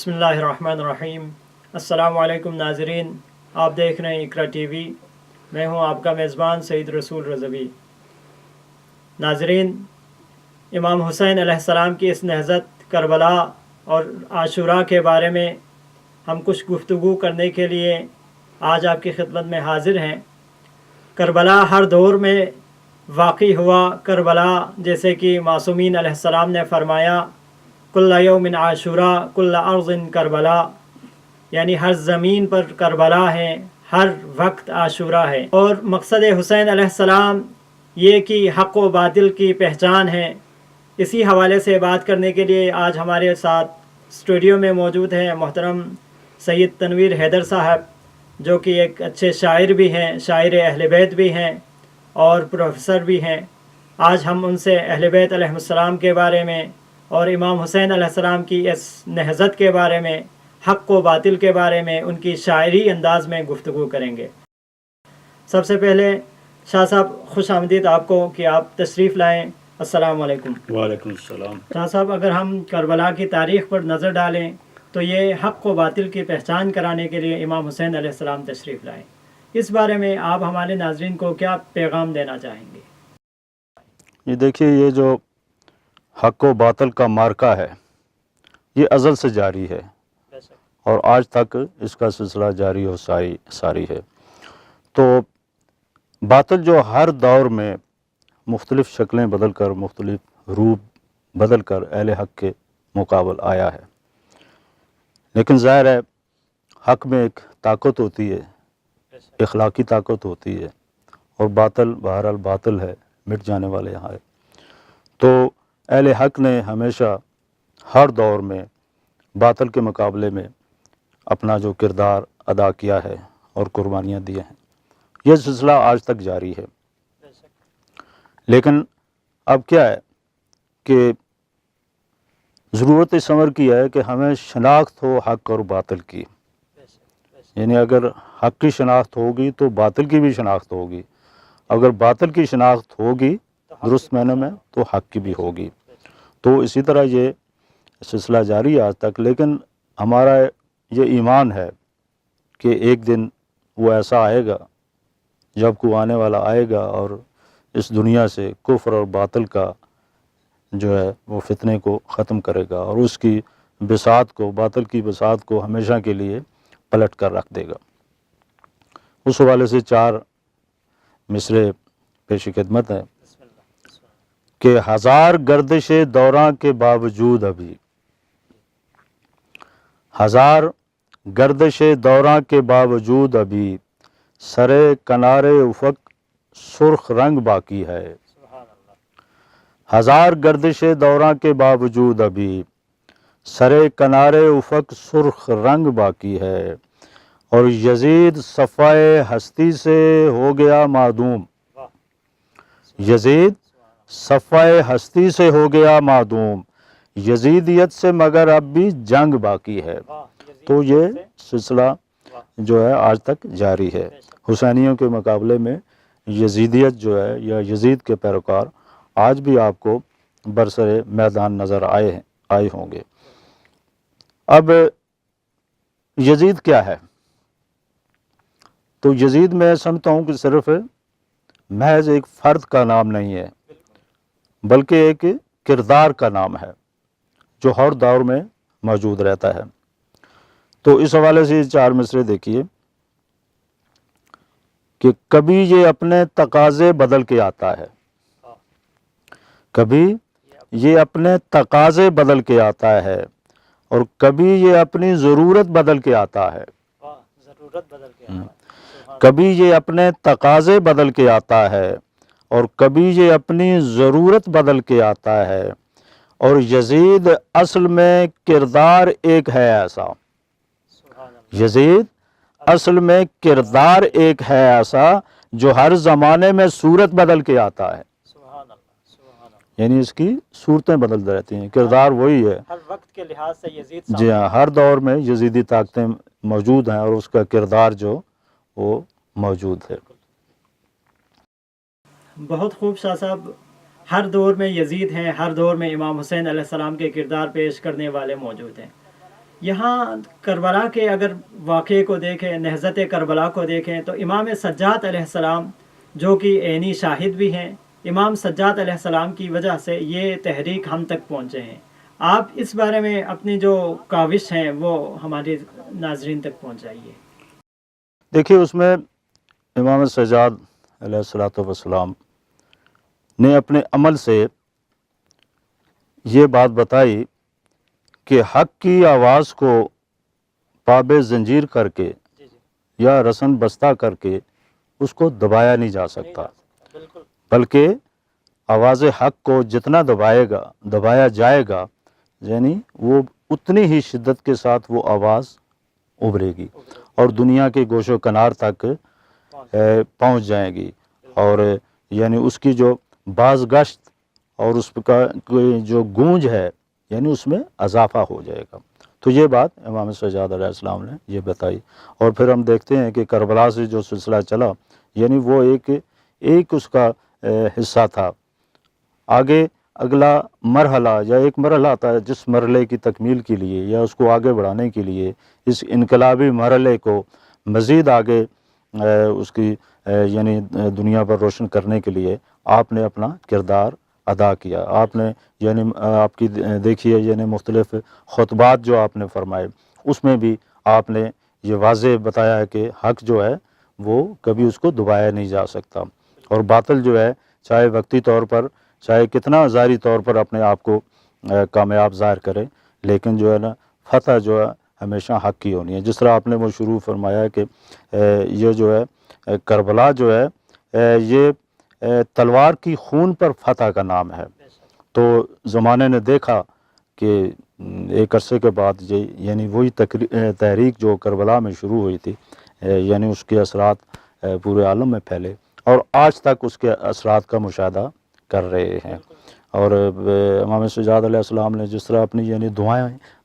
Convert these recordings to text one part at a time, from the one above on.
بسم اللہ الرحمن الرحیم۔ السلام علیکم ناظرین، آپ دیکھ رہے ہیں اقرا ٹی وی۔ میں ہوں آپ کا میزبان سعید رسول رضوی۔ ناظرین، امام حسین علیہ السلام کی اس نہضت کربلا اور عاشوراء کے بارے میں ہم کچھ گفتگو کرنے کے لیے آج آپ کی خدمت میں حاضر ہیں۔ کربلا ہر دور میں واقع ہوا۔ کربلا جیسے کہ معصومین علیہ السلام نے فرمایا، کل یوم عاشوراء کل ارض کربلا، یعنی ہر زمین پر کربلا ہے، ہر وقت عاشوراء ہے۔ اور مقصد حسین علیہ السلام یہ کہ حق و باطل کی پہچان ہے۔ اسی حوالے سے بات کرنے کے لیے آج ہمارے ساتھ اسٹوڈیو میں موجود ہیں محترم سید تنویر حیدر صاحب، جو کہ ایک اچھے شاعر بھی ہیں، شاعر اہل بیت بھی ہیں اور پروفیسر بھی ہیں۔ آج ہم ان سے اہل بیت علیہ السلام کے بارے میں اور امام حسین علیہ السلام کی اس نہضت کے بارے میں، حق و باطل کے بارے میں ان کی شاعری انداز میں گفتگو کریں گے۔ سب سے پہلے شاہ صاحب، خوش آمدید آپ کو کہ آپ تشریف لائیں۔ السلام علیکم۔ وعلیکم السلام۔ شاہ صاحب، اگر ہم کربلا کی تاریخ پر نظر ڈالیں تو یہ حق و باطل کی پہچان کرانے کے لیے امام حسین علیہ السلام تشریف لائے۔ اس بارے میں آپ ہمارے ناظرین کو کیا پیغام دینا چاہیں گے؟ یہ دیکھیے، یہ جو حق و باطل کا معرکہ ہے یہ ازل سے جاری ہے اور آج تک اس کا سلسلہ جاری و ساری ہے۔ تو باطل جو ہر دور میں مختلف شکلیں بدل کر، مختلف روپ بدل کر اہل حق کے مقابل آیا ہے، لیکن ظاہر ہے حق میں ایک طاقت ہوتی ہے، اخلاقی طاقت ہوتی ہے، اور باطل بہرحال باطل ہے، مٹ جانے والے یہاں ہے۔ تو اہل حق نے ہمیشہ ہر دور میں باطل کے مقابلے میں اپنا جو کردار ادا کیا ہے اور قربانیاں دی ہیں، یہ سلسلہ آج تک جاری ہے۔ لیکن اب کیا ہے کہ ضرورت اس امر کی ہے کہ ہمیں شناخت ہو حق اور باطل کی، یعنی اگر حق کی شناخت ہوگی تو باطل کی بھی شناخت ہوگی، اگر باطل کی شناخت ہوگی درست معنی میں تو حق کی بھی ہوگی۔ تو اسی طرح یہ سلسلہ جاری ہے آج تک۔ لیکن ہمارا یہ ایمان ہے کہ ایک دن وہ ایسا آئے گا جب کو آنے والا آئے گا اور اس دنیا سے کفر اور باطل کا جو ہے وہ فتنے کو ختم کرے گا اور اس کی بساط کو، باطل کی بساط کو ہمیشہ کے لیے پلٹ کر رکھ دے گا۔ اس حوالے سے 4 مصرے پیش خدمت ہیں کہ ہزار گردش دوراں کے باوجود ابھی، ہزار گردش دوراں کے باوجود ابھی، سرے کنارے افق سرخ رنگ باقی ہے۔ ہزار گردش دوراں کے باوجود ابھی، سرے کنارے افق سرخ رنگ باقی ہے، اور یزید صفائے ہستی سے ہو گیا معدوم، یزید صفائے ہستی سے ہو گیا معدوم، یزیدیت سے مگر اب بھی جنگ باقی ہے۔ تو یہ سلسلہ جو ہے آج تک جاری ہے۔ حسینیوں کے مقابلے میں یزیدیت جو ہے یا یزید کے پیروکار آج بھی آپ کو برسر میدان نظر آئے ہوں گے۔ اب یزید کیا ہے؟ تو یزید میں سمجھتا ہوں کہ صرف محض ایک فرد کا نام نہیں ہے، بلکہ ایک کردار کا نام ہے جو ہر دور میں موجود رہتا ہے۔ تو اس حوالے سے 4 مصرے دیکھیے کہ کبھی یہ اپنے تقاضے بدل کے آتا ہے، کبھی یہ اپنے تقاضے بدل کے آتا ہے، اور کبھی یہ اپنی ضرورت بدل کے آتا ہے، کبھی یہ اپنے تقاضے بدل کے آتا ہے اور کبھی یہ اپنی ضرورت بدل کے آتا ہے، اور یزید اصل میں کردار ایک ہے ایسا، یزید اصل میں کردار ایک ہے ایسا جو ہر زمانے میں صورت بدل کے آتا ہے، یعنی اس کی صورتیں بدل رہتی ہیں، کردار وہی ہے۔ ہر وقت کے لحاظ سے یزید جی ہاں، ہر دور میں یزیدی طاقتیں موجود ہیں اور اس کا کردار جو وہ موجود ہے۔ بہت خوب شاہ صاحب، ہر دور میں یزید ہیں، ہر دور میں امام حسین علیہ السلام کے کردار پیش کرنے والے موجود ہیں۔ یہاں کربلا کے اگر واقعے کو دیکھیں، نہضت کربلا کو دیکھیں، تو امام سجاد علیہ السلام جو کہ عینی شاہد بھی ہیں، امام سجاد علیہ السلام کی وجہ سے یہ تحریک ہم تک پہنچے ہیں۔ آپ اس بارے میں اپنی جو کاوش ہیں وہ ہمارے ناظرین تک پہنچائیے۔ دیکھیے، اس میں امام سجاد علیہ الصلوۃ والسلام نے اپنے عمل سے یہ بات بتائی کہ حق کی آواز کو پاب زنجیر کر کے یا رسن بستہ کر کے اس کو دبایا نہیں جا سکتا، بلکہ آواز حق کو جتنا دبایا جائے گا، یعنی وہ اتنی ہی شدت کے ساتھ وہ آواز ابھرے گی اور دنیا کے گوش و کنار تک پہنچ جائے گی، اور یعنی اس کی جو بازگشت اور اس کا جو گونج ہے، یعنی اس میں اضافہ ہو جائے گا۔ تو یہ بات امام سجاد علیہ السلام نے یہ بتائی، اور پھر ہم دیکھتے ہیں کہ کربلا سے جو سلسلہ چلا، یعنی وہ ایک اس کا حصہ تھا۔ آگے اگلا مرحلہ یا ایک مرحلہ آتا ہے، جس مرحلے کی تکمیل کے لیے یا اس کو آگے بڑھانے کے لیے، اس انقلابی مرحلے کو مزید آگے اس کی یعنی دنیا پر روشن کرنے کے لیے آپ نے اپنا کردار ادا کیا۔ آپ نے یعنی آپ کی دیکھیے، یعنی مختلف خطبات جو آپ نے فرمائے، اس میں بھی آپ نے یہ واضح بتایا ہے کہ حق جو ہے وہ کبھی اس کو دبایا نہیں جا سکتا، اور باطل جو ہے چاہے وقتی طور پر، چاہے کتنا ظاہری طور پر اپنے آپ کو کامیاب ظاہر کرے، لیکن جو ہے نا فتح جو ہے ہمیشہ حق کی ہونی ہے۔ جس طرح آپ نے وہ شروع فرمایا ہے کہ یہ جو ہے کربلا جو ہے یہ تلوار کی خون پر فتح کا نام ہے۔ تو زمانے نے دیکھا کہ ایک عرصے کے بعد یعنی وہی تحریک جو کربلا میں شروع ہوئی تھی، یعنی اس کے اثرات پورے عالم میں پھیلے، اور آج تک اس کے اثرات کا مشاہدہ کر رہے ہیں۔ اور امام سجاد علیہ السلام نے جس طرح اپنی یعنی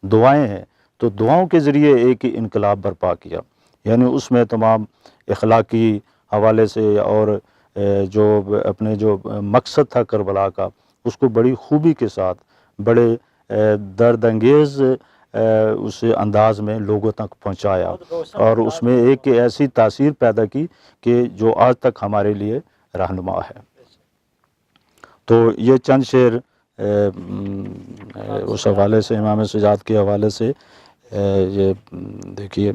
دعائیں ہیں، تو دعاؤں کے ذریعے ایک انقلاب برپا کیا، یعنی اس میں تمام اخلاقی حوالے سے اور جو اپنے جو مقصد تھا کربلا کا، اس کو بڑی خوبی کے ساتھ، بڑے درد انگیز اس انداز میں لوگوں تک پہنچایا، اور اس میں ایک ایسی تاثیر پیدا کی کہ جو آج تک ہمارے لیے رہنما ہے۔ تو یہ چند شعر اس حوالے سے، امام سجاد کے حوالے سے یہ دیکھیے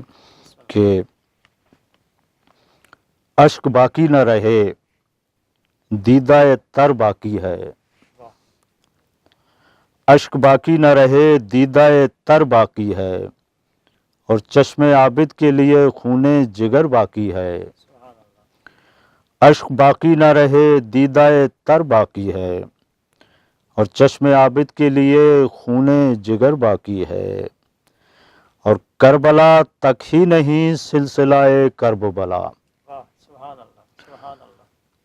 کہ اشک باقی نہ رہے دیدہ تر باقی ہے، اشک باقی نہ رہے دیدہ تر باقی ہے، اور چشم عابد کے لیے خون جگر باقی ہے، اشک باقی نہ رہے دیدہ تر باقی ہے، اور چشم عابد کے لیے خون جگر باقی ہے، اور کربلا تک ہی نہیں سلسلہ کرب و بلا،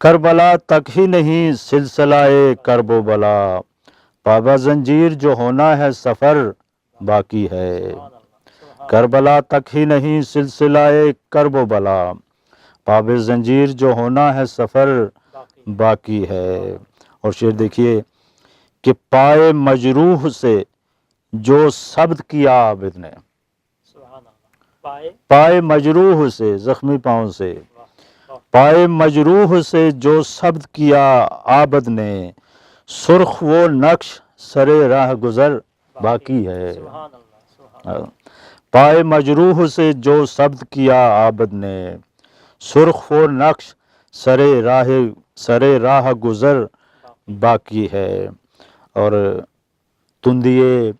کربلا تک ہی نہیں سلسلہ کرب و بلا، پابا زنجیر جو ہونا ہے سفر باقی ہے، کربلا تک ہی نہیں سلسلہ کرب و بلا، پاب زنجیر جو ہونا ہے سفر باقی ہے۔ اور شعر دیکھیے کہ پائے مجروح سے جو ثبت کیا عابد نے، پائے مجروح سے، زخمی پاؤں سے، پائے مجروح سے جو ثبت کیا عابد نے، سرخ وہ نقش سرے راہ گزر باقی ہے، پائے مجروح سے جو ثبت کیا عابد نے، سرخ وہ نقش سرے راہ گزر باقی ہے، اور تندیے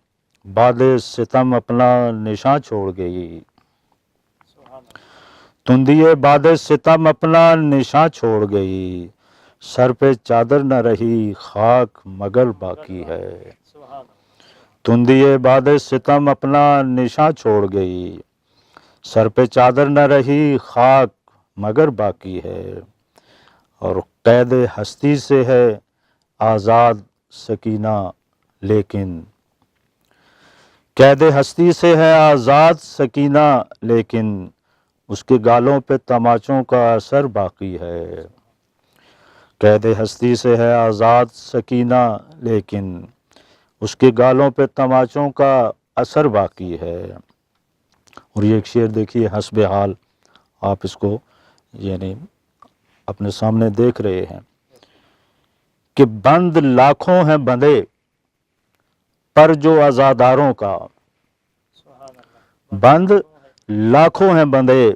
باد ستم اپنا نشاں چھوڑ گئی، تندیے باد ستم اپنا نشاں چھوڑ گئی، سر پہ چادر نہ رہی خاک مگر باقی ہے، تندیے باد ستم اپنا نشاں چھوڑ گئی، سر پہ چادر نہ رہی خاک مگر باقی ہے، اور قید ہستی سے ہے آزاد سکینہ لیکن، قید ہستی سے ہے آزاد سکینہ لیکن، اس کے گالوں پہ تماچوں کا اثر باقی ہے، قید ہستی سے ہے آزاد سکینہ لیکن، اس کے گالوں پہ تماچوں کا اثر باقی ہے. اور یہ ایک شعر دیکھیے حسب حال آپ اس کو یعنی اپنے سامنے دیکھ رہے ہیں کہ بند لاکھوں ہیں بندے پر جو عزاداروں کا، بند لاکھوں ہیں بندے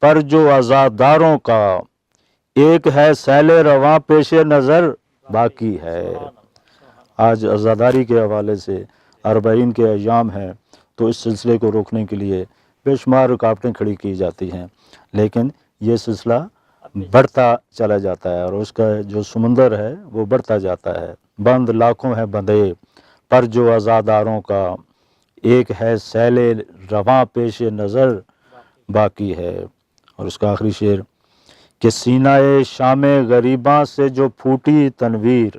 پر جو عزاداروں کا، ایک ہے سیل رواں پیش نظر باقی ہے. آج عزاداری کے حوالے سے 40 کے ایام ہیں تو اس سلسلے کو روکنے کے لیے بے شمار رکاوٹیں کھڑی کی جاتی ہیں، لیکن یہ سلسلہ بڑھتا چلا جاتا ہے اور اس کا جو سمندر ہے وہ بڑھتا جاتا ہے. بند لاکھوں ہیں بندے پر جو عزاداروں کا، ایک ہے سیل رواں پیش نظر باقی ہے. اور اس کا آخری شعر کہ سینہ شام غریباں سے جو پھوٹی تنویر،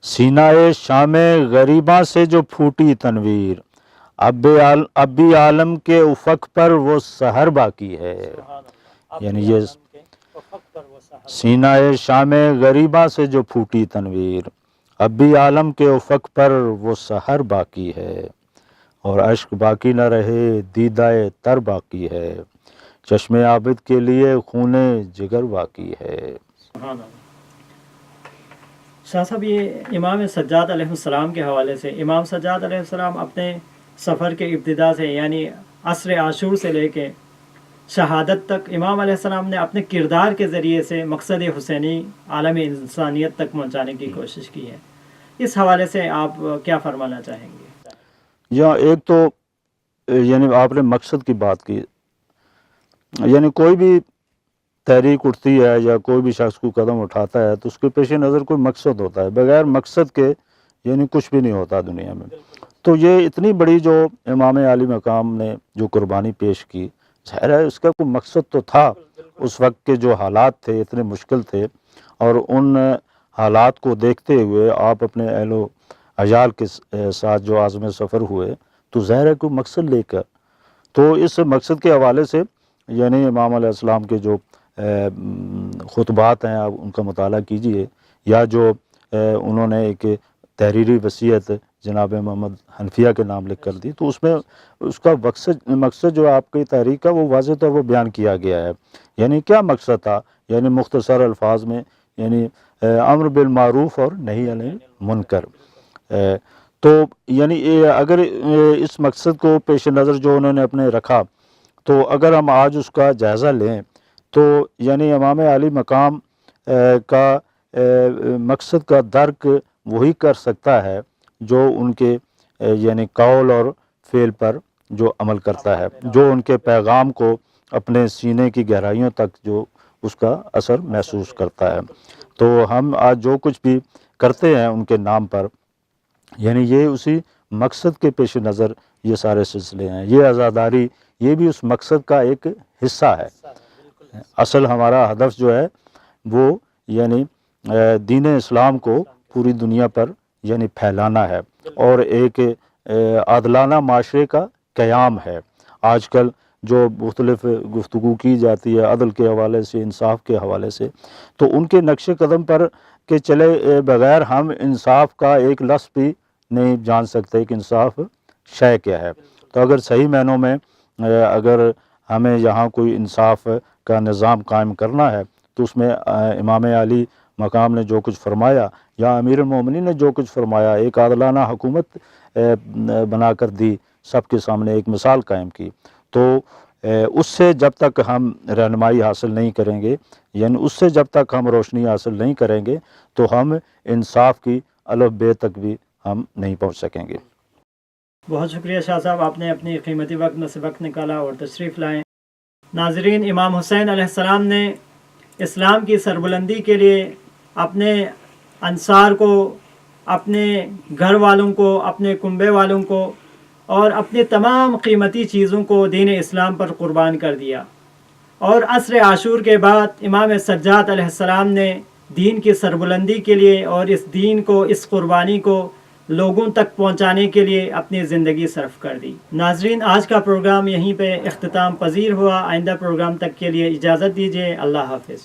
سینہ شام غریباں سے جو پھوٹی تنویر، اب بھی عالم کے افق پر وہ سحر باقی ہے. یعنی یہ سینہ شام غریباں سے جو پھوٹی تنویر، اب بھی عالم کے افق پر وہ سحر باقی ہے. اور اشک باقی نہ رہے دیدائے تر باقی ہے، چشم عابد کے لیے خون جگر باقی ہے. سبحان اللہ. شاہ صاحب یہ امام سجاد علیہ السلام کے حوالے سے، امام سجاد علیہ السلام اپنے سفر کے ابتدا سے یعنی عصر عاشور سے لے کے شہادت تک امام علیہ السلام نے اپنے کردار کے ذریعے سے مقصد حسینی عالم انسانیت تک پہنچانے کی کوشش کی ہے. اس حوالے سے آپ کیا فرمانا چاہیں گے؟ یہاں ایک تو یعنی آپ نے مقصد کی بات کی، یعنی کوئی بھی تحریک اٹھتی ہے یا کوئی بھی شخص کو قدم اٹھاتا ہے تو اس کے پیش نظر کوئی مقصد ہوتا ہے، بغیر مقصد کے یعنی کچھ بھی نہیں ہوتا دنیا میں. تو یہ اتنی بڑی جو امام عالی مقام نے جو قربانی پیش کی، ظاہر ہے اس کا کوئی مقصد تو تھا. اس وقت کے جو حالات تھے اتنے مشکل تھے اور ان حالات کو دیکھتے ہوئے آپ اپنے اہل و عیال کے ساتھ جو عازم سفر ہوئے تو ظاہر ہے کوئی مقصد لے کر. تو اس مقصد کے حوالے سے یعنی امام علیہ السلام کے جو خطبات ہیں آپ ان کا مطالعہ کیجئے، یا جو انہوں نے ایک تحریری وصیت جناب محمد حنفیہ کے نام لکھ کر دی تو اس میں اس کا مقصد جو آپ کی تحریک کا وہ واضح طور پر بیان کیا گیا ہے. یعنی کیا مقصد تھا؟ یعنی مختصر الفاظ میں یعنی امر بالمعروف اور نہی عن المنکر. تو یعنی اگر اس مقصد کو پیش نظر جو انہوں نے اپنے رکھا تو اگر ہم آج اس کا جائزہ لیں تو یعنی امام عالی مقام کا مقصد کا درک وہی کر سکتا ہے جو ان کے یعنی قول اور فعل پر جو عمل کرتا ہے، جو ان کے پیغام کو اپنے سینے کی گہرائیوں تک جو اس کا اثر محسوس کرتا ہے. تو ہم آج جو کچھ بھی کرتے ہیں ان کے نام پر یعنی یہ اسی مقصد کے پیش نظر یہ سارے سلسلے ہیں. یہ عزاداری یہ بھی اس مقصد کا ایک حصہ ہے. اصل ہمارا ہدف جو ہے وہ یعنی دین اسلام کو پوری دنیا پر یعنی پھیلانا ہے اور ایک عادلانہ معاشرے کا قیام ہے. آج کل جو مختلف گفتگو کی جاتی ہے عدل کے حوالے سے، انصاف کے حوالے سے، تو ان کے نقش قدم پر کہ چلے بغیر ہم انصاف کا ایک لفظ بھی نہیں جان سکتے کہ انصاف شے کیا ہے. تو اگر صحیح معنوں میں اگر ہمیں یہاں کوئی انصاف کا نظام قائم کرنا ہے تو اس میں امام عالی مقام نے جو کچھ فرمایا یا امیر المومنین نے جو کچھ فرمایا، ایک عادلانہ حکومت بنا کر دی، سب کے سامنے ایک مثال قائم کی، تو اس سے جب تک ہم رہنمائی حاصل نہیں کریں گے یعنی اس سے جب تک ہم روشنی حاصل نہیں کریں گے تو ہم انصاف کی الف بے تک بھی ہم نہیں پہنچ سکیں گے. بہت شکریہ شاہ صاحب، آپ نے اپنی قیمتی وقت میں سے وقت نکالا اور تشریف لائیں. ناظرین، امام حسین علیہ السلام نے اسلام کی سربلندی کے لیے اپنے انصار کو، اپنے گھر والوں کو، اپنے کنبے والوں کو اور اپنی تمام قیمتی چیزوں کو دین اسلام پر قربان کر دیا. اور عصر عاشور کے بعد امام سجاد علیہ السلام نے دین کی سربلندی کے لیے اور اس دین کو، اس قربانی کو لوگوں تک پہنچانے کے لیے اپنی زندگی صرف کر دی. ناظرین، آج کا پروگرام یہیں پہ اختتام پذیر ہوا. آئندہ پروگرام تک کے لیے اجازت دیجیے. اللہ حافظ.